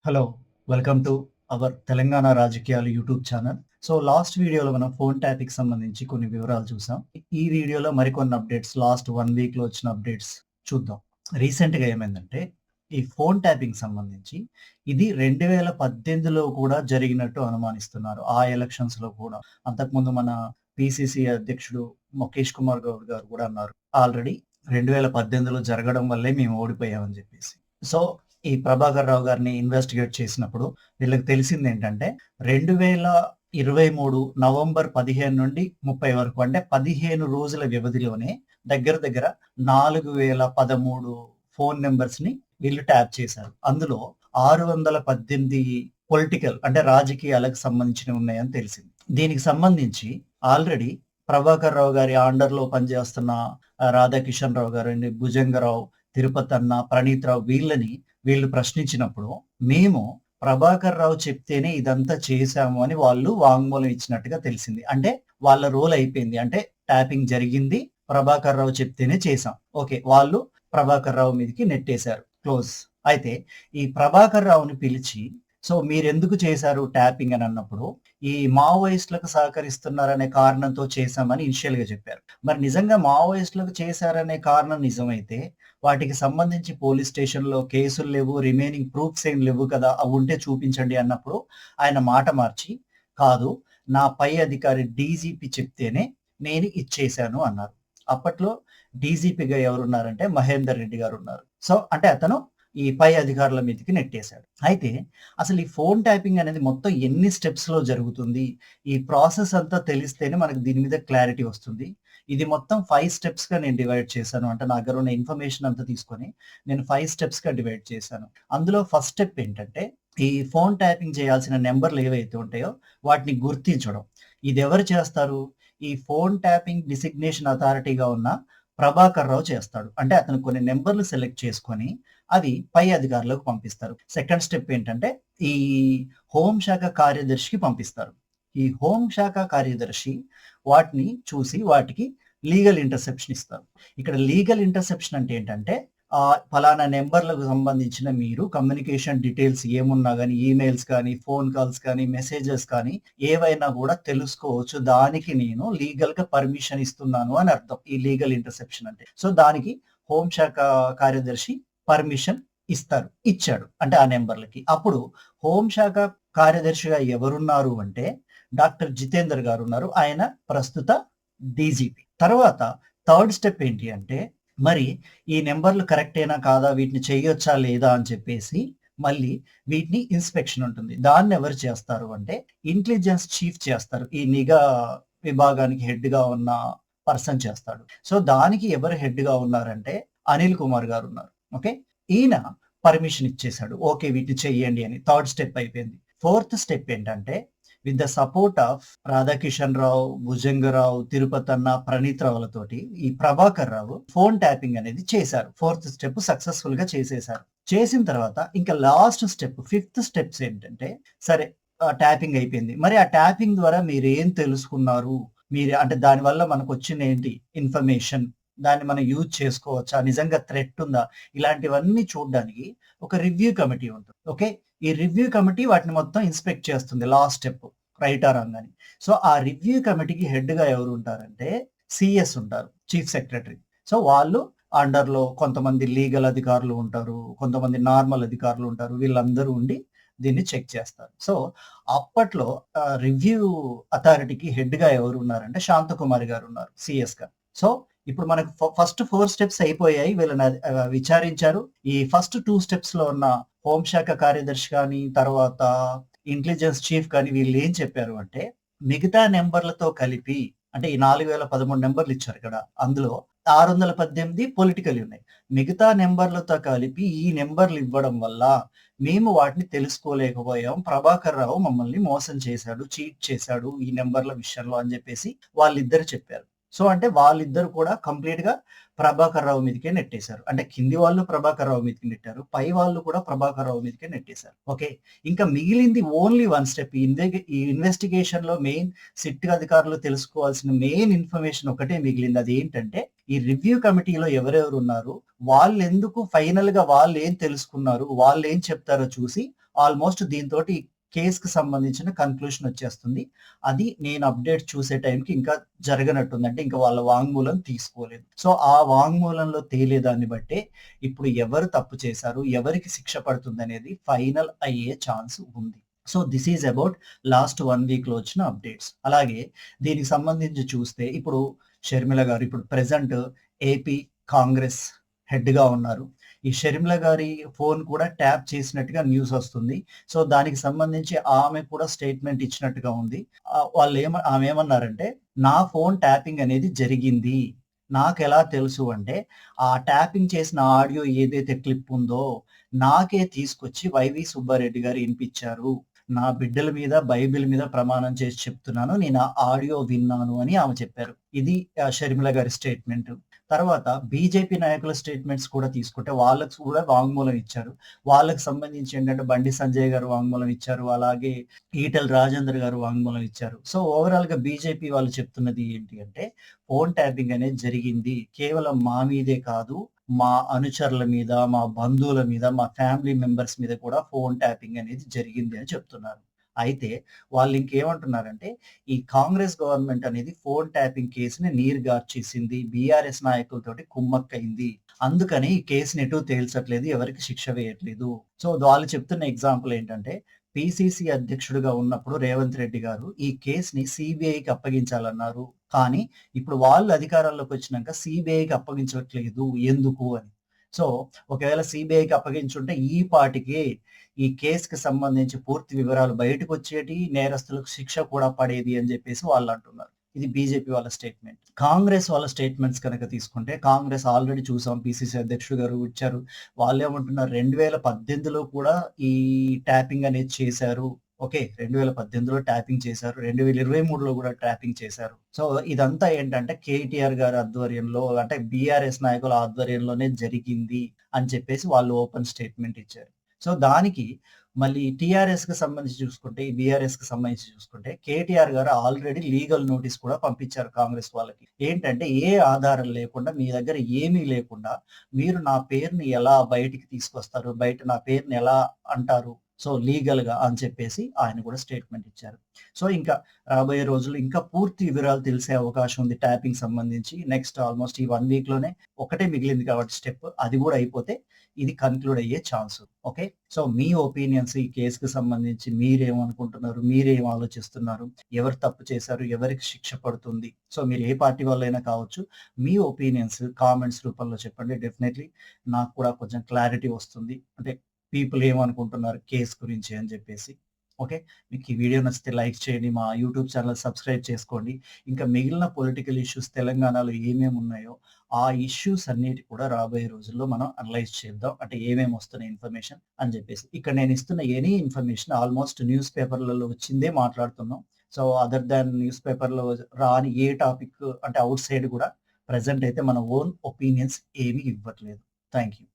Hello. Welcome to our Telangana రాజకీయాలు YouTube channel. So last వీడియోలో మనం ఫోన్ ట్యాపింగ్‌కి సంబంధించి కొన్ని వివరాలు చూసాం. ఈ వీడియోలో మరికొన్ని అప్డేట్స్ లాస్ట్ 1 వీక్‌లో వచ్చిన అప్డేట్స్ చూద్దాం. రీసెంట్‌గా ఏమైందంటే ఈ ఫోన్ ట్యాపింగ్‌కి సంబంధించి ఇది 2018లో కూడా జరిగినట్టు అనుమానిస్తున్నారు. ఆ ఎలక్షన్స్‌లో కూడా. అంతకుముందు మన పీసీసీ అధ్యక్షుడు ముఖేష్ కుమార్ గౌడ్ గారు కూడా అన్నారు. ఆల్రెడీ 2018లో జరగడం వల్లే మేము ఓడిపోయామని చెప్పేసి. సో ఈ ప్రభాకర్ రావు గారిని ఇన్వెస్టిగేట్ చేసినప్పుడు వీళ్ళకి తెలిసిందేంటంటే 2023 నవంబర్ 15 నుండి 30 వరకు అంటే 15 రోజుల వ్యవధిలోనే దగ్గర దగ్గర 4013 ఫోన్ నంబర్స్‌ని వీళ్ళు ట్యాప్ చేశారు. అందులో 618 పొలిటికల్ అంటే రాజకీయాలకు సంబంధించినవి ఉన్నాయని తెలిసింది. దీనికి సంబంధించి ఆల్రెడీ ప్రభాకర్ రావు గారి అండర్‌లో పనిచేస్తున్న రాధాకిషన్ రావు గారండి, భుజంగరావు, తిరుపతన్న, ప్రణీత్ రావు వీళ్ళు ప్రశ్నించినప్పుడు, మేము ప్రభాకర్ రావు చెప్తేనే ఇదంతా చేశాము అని వాళ్ళు వాంగ్మూలం ఇచ్చినట్టుగా తెలిసింది. అంటే వాళ్ళ రోల్ అయిపోయింది. అంటే ట్యాపింగ్ జరిగింది. ప్రభాకర్ రావు చెప్తేనే చేశాం. ఓకే. వాళ్ళు ప్రభాకర్ రావు మీదకి నెట్టేశారు. క్లోజ్. అయితే ఈ ప్రభాకర్ రావుని పిలిచి సో మీరెందుకు చేశారు ట్యాపింగ్ అని అన్నప్పుడు, ఈ మావోయిస్టులకు సహకరిస్తున్నారనే కారణంతో చేశామని ఇనిషియల్‌గా చెప్పారు. మరి నిజంగా మావోయిస్టులకు చేశారనే కారణం నిజమైతే, వాటికి సంబంధించి పోలీస్ స్టేషన్‌లో కేసులు లేవు, రిమైనింగ్ ప్రూఫ్స్ ఏం లేవు కదా! అవుంటే చూపించండి అన్నప్పుడు, ఆయన మాట మార్చి, కాదు నా పై అధికారి డీజీపీ చెప్తేనే నేను ఇచ్చేశాను అన్నారు. అప్పట్లో డీజీపీగా ఎవరున్నారంటే మహేందర్ రెడ్డి గారున్నారు. సో, అంటే అతను ఈ పై అధికారుల మీదకి నెట్టేశాడు. అయితే అసలు ఈ ఫోన్ ట్యాపింగ్ అనేది మొత్తం ఎన్ని స్టెప్స్‌లో జరుగుతుంది? ఈ ప్రాసెస్ అంతా తెలిస్తేనే మనకు దీని మీద క్లారిటీ వస్తుంది. ఇది మొత్తం 5 స్టెప్స్‌గా నేను డివైడ్ చేశాను. అంటే నా దగ్గర ఉన్న ఇన్ఫర్మేషన్ అంతా తీసుకొని నేను 5 స్టెప్స్‌గా డివైడ్ చేశాను. అందులో ఫస్ట్ స్టెప్ ఏంటంటే ఈ ఫోన్ ట్యాపింగ్ చేయాల్సిన నంబర్‌లు ఏవైతే ఉంటాయో వాటిని గుర్తించడం. ఇదెవరు చేస్తారు? ఈ ఫోన్ ట్యాపింగ్ డిసిగ్నేషన్ అథారిటీగా ఉన్న ప్రభాకర్ రావు చేస్తాడు. అంటే అతను కొన్ని నంబర్‌లు సెలెక్ట్ చేసుకొని అవి పై అధికారులకు పంపిస్తారు. సెకండ్ స్టెప్ ఏంటంటే ఈ హోం శాఖ కార్యదర్శికి పంపిస్తారు. ఈ హోం శాఖ కార్యదర్శి వాటిని చూసి వాటికి లీగల్ ఇంటర్సెప్షన్ ఇస్తారు. ఇక్కడ లీగల్ ఇంటర్సెప్షన్ అంటే ఏంటంటే పలానా నంబర్‌లకు సంబంధించిన మీరు కమ్యూనికేషన్ డీటెయిల్స్ ఏమున్నా గాని, ఈమెయిల్స్ కానీ, ఫోన్ కాల్స్ కానీ, మెసేజెస్ కానీ ఏవైనా కూడా తెలుసుకోవచ్చు. దానికి నేను లీగల్‌గా పర్మిషన్ ఇస్తున్నాను అని అర్థం. ఈ లీగల్ ఇంటర్సెప్షన్ అంటే. సో, దానికి హోం శాఖ కార్యదర్శి పర్మిషన్ ఇచ్చాడు. అంటే ఆ నంబర్‌లకి. అప్పుడు హోం శాఖ కార్యదర్శిగా ఎవరున్నారు అంటే డాక్టర్ జితేందర్ గారున్నారు. ఆయన ప్రస్తుత డీజీపీ. తర్వాత థర్డ్ స్టెప్ ఏంటి అంటే మరి ఈ నంబర్‌లు కరెక్టేనా కాదా? వీటిని చేయొచ్చా లేదా? అని చెప్పేసి మళ్ళీ వీటిని ఇన్స్‌పెక్షన్ ఉంటుంది. దాన్నెవరు చేస్తారు అంటే ఇంటెలిజెన్స్ చీఫ్ చేస్తారు. ఈ నిఘా విభాగానికి హెడ్‌గా ఉన్న పర్సన్ చేస్తాడు. సో, దానికి ఎవరు హెడ్‌గా ఉన్నారంటే అనిల్ కుమార్ గారున్నారు. ఓకే. ఈయన పర్మిషన్ ఇచ్చేసాడు. ఓకే. వీటిని చెయ్యండి అని. థర్డ్ స్టెప్ అయిపోయింది. ఫోర్త్ స్టెప్ ఏంటంటే with the support of Radhakishan Rao, Bhujangarao, Tirupatanna, Praneeth రావులతోటి ఈ ప్రభాకర్ రావు ఫోన్ ట్యాపింగ్ అనేది చేశారు. ఫోర్త్ స్టెప్ సక్సెస్‌ఫుల్ గా చేసేశారు. చేసిన తర్వాత ఇంకా లాస్ట్ స్టెప్ ఫిఫ్త్ స్టెప్స్ ఏంటంటే సరే ట్యాపింగ్ అయిపోయింది. మరి ఆ ట్యాపింగ్ ద్వారా మీరేం తెలుసుకున్నారు? మీరు అంటే దానివల్ల మనకొచ్చిందేంటి ఇన్ఫర్మేషన్? దాన్ని మనం యూజ్ చేసుకోవచ్చా? నిజంగా థ్రెట్ ఉందా? ఇలాంటివన్నీ చూడ్డానికి ఒక రివ్యూ కమిటీ ఉంటుంది. ఓకే. ఈ రివ్యూ కమిటీ వాటిని మొత్తం ఇన్స్‌పెక్ట్ చేస్తుంది. Last step right are wrong అని. సో, ఆ రివ్యూ కమిటీకి హెడ్‌గా ఎవరుంటారంటే సీఎస్ ఉంటారు. Chief secretary. సో, వాళ్ళు అండర్‌లో కొంతమంది లీగల్ అధికారులు ఉంటారు. కొంతమంది నార్మల్ అధికారులు ఉంటారు. వీళ్ళందరూ ఉండి దీన్ని చెక్ చేస్తారు. సో, అప్పట్లో రివ్యూ అథారిటీకి హెడ్‌గా ఎవరున్నారంటే శాంతకుమారి గారున్నారు సీఎస్‌గా. సో, ఇప్పుడు మనకు ఫస్ట్ 4 స్టెప్స్ అయిపోయాయి. వీళ్ళని విచారించారు. ఈ ఫస్ట్ 2 స్టెప్స్‌లో ఉన్న హోంశాఖ కార్యదర్శి కానీ, తర్వాత ఇంటెలిజెన్స్ చీఫ్ కానీ వీళ్ళేం చెప్పారు అంటే, మిగతా నంబర్‌లతో కలిపి అంటే ఈ 4013 నంబర్‌లు ఇచ్చారు కదా! అందులో 618 పొలిటికల్‌వి ఉన్నాయి. మిగతా నంబర్‌లతో కలిపి ఈ నంబర్‌లు ఇవ్వడం వల్ల మేము వాటిని తెలుసుకోలేకపోయాం. ప్రభాకర్ రావు మమ్మల్ని మోసం చేశాడు, చీట్ చేశాడు ఈ నంబర్‌ల విషయంలో అని చెప్పేసి వాళ్ళిద్దరు చెప్పారు. సో, అంటే వాళ్ళిద్దరు కూడా కంప్లీట్‌గా ప్రభాకర్ రావు మీదకే నెట్టేశారు. అంటే కింది వాళ్ళు ప్రభాకర్ రావు మీదకి నెట్టారు. పై వాళ్ళు కూడా ప్రభాకర్ రావు మీదకే నెట్టేశారు. ఓకే. ఇంకా మిగిలింది ఓన్లీ 1 స్టెప్. ఈ ఇన్వెస్టిగేషన్‌లో మెయిన్ సిట్ అధికారులు తెలుసుకోవాల్సిన మెయిన్ ఇన్ఫర్మేషన్ ఒకటే మిగిలింది. అదేంటంటే ఈ రివ్యూ కమిటీలో ఎవరెవరు ఉన్నారు? వాళ్ళెందుకు ఫైనల్‌గా వాళ్ళేం తెలుసుకున్నారు? వాళ్ళేం చెప్తారో చూసి ఆల్మోస్ట్ దీనితోటి కేస్‌కి సంబంధించిన కన్క్లూషన్ వచ్చేస్తుంది. అది నేను అప్డేట్ చూసే టైంకి ఇంకా జరగనట్టుంది. అంటే ఇంకా వాళ్ళ వాంగ్మూలం తీసుకోలేదు. సో, ఆ వాంగ్మూలంలో తేలేదాన్ని బట్టే ఇప్పుడు ఎవరు తప్పు చేశారు, ఎవరికి శిక్ష పడుతుందనేది ఫైనల్ అయ్యే ఛాన్స్ ఉంది. So, this is about last 1 వీక్‌లో వచ్చిన అప్డేట్స్. అలాగే దీనికి సంబంధించి చూస్తే ఇప్పుడు షర్మిల గారు ఇప్పుడు ప్రెజెంట్ ఏపీ కాంగ్రెస్ హెడ్‌గా ఉన్నారు. ఈ షర్మిల గారి ఫోన్ కూడా ట్యాప్ చేసినట్టుగా న్యూస్ వస్తుంది. సో, దానికి సంబంధించి ఆమె కూడా స్టేట్‌మెంట్ ఇచ్చినట్టుగా ఉంది. ఆమె ఏమన్నారంటే, "నా ఫోన్ ట్యాపింగ్ అనేది జరిగింది. నాకెలా తెలుసు అంటే, ఆ ట్యాపింగ్ చేసిన ఆడియో ఏదైతే క్లిప్ ఉందో, నాకే తీసుకొచ్చి వైవి సుబ్బారెడ్డి గారు ఇనిపించారు. నా బిడ్డల మీద, బైబిల్ మీద ప్రమాణం చేసి చెప్తున్నాను. నేను ఆ ఆడియో విన్నాను" అని ఆమె చెప్పారు. ఇది షర్మిల గారి స్టేట్‌మెంట్. తర్వాత బీజేపీ నాయకుల స్టేట్‌మెంట్స్ కూడా తీసుకుంటే వాళ్ళకి కూడా వాంగ్మూలం ఇచ్చారు. వాళ్ళకి సంబంధించి ఏంటంటే బండి సంజయ్ గారు వాంగ్మూలం ఇచ్చారు. అలాగే ఈటెల రాజేందర్ గారు వాంగ్మూలం ఇచ్చారు. సో, ఓవరాల్‌గా బీజేపీ వాళ్ళు చెప్తున్నది ఏంటి అంటే, ఫోన్ ట్యాపింగ్ అనేది జరిగింది. కేవలం మా మీదే కాదు, మా అనుచరుల మీద, మా బంధువుల మీద, మా ఫ్యామిలీ మెంబర్స్ మీద కూడా ఫోన్ ట్యాపింగ్ అనేది జరిగింది అని చెప్తున్నారు. అయితే వాళ్ళు ఇంకేమంటున్నారంటే, ఈ కాంగ్రెస్ గవర్నమెంట్ అనేది ఫోన్ ట్యాపింగ్ కేస్‌ని నీరుగార్చేసింది. బీఆర్ఎస్ నాయకులతోటి కుమ్మక్కయింది. అందుకని ఈ కేస్‌ని ఎటు తేల్చట్లేదు. ఎవరికీ శిక్ష వేయట్లేదు. సో, వాళ్ళు చెప్తున్న ఎగ్జాంపుల్ ఏంటంటే, పీసీసీ అధ్యక్షుడిగా ఉన్నప్పుడు రేవంత్ రెడ్డి గారు ఈ కేస్‌ని సీబీఐకి అప్పగించాలన్నారు. కానీ ఇప్పుడు వాళ్ళు అధికారంలోకి వచ్చినాక సీబీఐకి అప్పగించట్లేదు. ఎందుకు అని. సో, ఒకవేళ సీబీఐకి అప్పగించుంటే ఈ పాటికే ఈ కేస్‌కి సంబంధించి పూర్తి వివరాలు బయటకొచ్చేటియి, నేరస్తులకు శిక్ష కూడా పడేది అని జెప్పేసి వాళ్ళంటున్నారు. ఇది బీజేపీ వాళ్ళ స్టేట్‌మెంట్. కాంగ్రెస్ వాళ్ళ స్టేట్‌మెంట్స్ గనక తీసుకుంటే, కాంగ్రెస్ ఆల్రెడీ చూసాం పీసీసీ అధ్యక్షుడు గారు ఇచ్చారు. వాళ్ళేమంటున్నారు 2018లో కూడా ఈ ట్యాపింగ్ అనేది చేశారు. ఓకే. 2018లో ట్యాపింగ్ చేశారు. 2023లో కూడా ట్యాపింగ్ చేశారు. సో, ఇదంతా ఏంటంటే కేటీఆర్ గారి ఆధ్వర్యంలో అంటే బీఆర్ఎస్ నాయకుల ఆధ్వర్యంలోనే జరిగింది అని చెప్పేసి వాళ్ళు ఓపెన్ స్టేట్‌మెంట్ ఇచ్చారు. సో, దానికి మళ్ళీ టీఆర్ఎస్‌కి సంబంధించి చూసుకుంటే, ఈ బీఆర్ఎస్‌కి సంబంధించి చూసుకుంటే, కేటీఆర్ గారు ఆల్రెడీ లీగల్ నోటీస్ కూడా పంపించారు కాంగ్రెస్ వాళ్ళకి. ఏంటంటే, ఏ ఆధారం లేకుండా, మీ దగ్గర ఏమీ లేకుండా, మీరు నా పేరుని ఎలా బయటికి తీసుకొస్తారు? బయట నా పేరుని ఎలా అంటారు? సో, లీగల్‌గా అని చెప్పేసి ఆయన కూడా స్టేట్మెంట్ ఇచ్చారు. సో, ఇంకా రాబోయే రోజుల్లో ఇంకా పూర్తి వివరాలు తెలిసే అవకాశం ఉంది ట్యాపింగ్ సంబంధించి. నెక్స్ట్ ఆల్‌మోస్ట్ ఈ 1 వీక్‌లోనే ఒకటే మిగిలింది కాబట్టి స్టెప్. అది కూడా అయిపోతే ఇది కన్క్లూడ్ అయ్యే ఛాన్స్. ఓకే. సో, మీ ఒపీనియన్స్ ఈ కేస్‌కి సంబంధించి మీరేమనుకుంటున్నారు? మీరేం ఆలోచిస్తున్నారు? ఎవరు తప్పు చేశారు? ఎవరికి శిక్ష పడుతుంది? సో, మీరు ఏ పార్టీ వాళ్ళైనా కావచ్చు. మీ ఒపీనియన్స్ కామెంట్స్ రూపంలో చెప్పండి. డెఫినైట్‌లీ నాకు కూడా కొంచెం క్లారిటీ వస్తుంది. అంటే పీపుల్ ఏమనుకుంటున్నారు కేస్ గురించి అని చెప్పేసి. ఓకే. మీకు ఈ వీడియో నచ్చితే లైక్ చేయండి. మా యూట్యూబ్ ఛానెల్ సబ్స్క్రైబ్ చేసుకోండి. ఇంకా మిగిలిన పొలిటికల్ ఇష్యూస్ తెలంగాణలో ఏమేమి ఉన్నాయో, ఆ ఇష్యూస్ అన్నిటి కూడా రాబోయే రోజుల్లో మనం అనలైజ్ చేద్దాం. అంటే ఏమేమి వస్తున్నాయి ఇన్ఫర్మేషన్ అని చెప్పేసి. ఇక్కడ నేను ఇస్తున్న ఎనీ ఇన్ఫర్మేషన్ ఆల్మోస్ట్ న్యూస్ పేపర్‌లలో వచ్చిందే మాట్లాడుతున్నాం. సో, అదర్ థాన్ న్యూస్ పేపర్‌లో రాని ఏ టాపిక్ అంటే ఔట్ సైడ్ కూడా ప్రెజెంట్ అయితే మన ఓన్ ఒపీనియన్స్ ఏమి ఇవ్వట్లేదు. Thank you.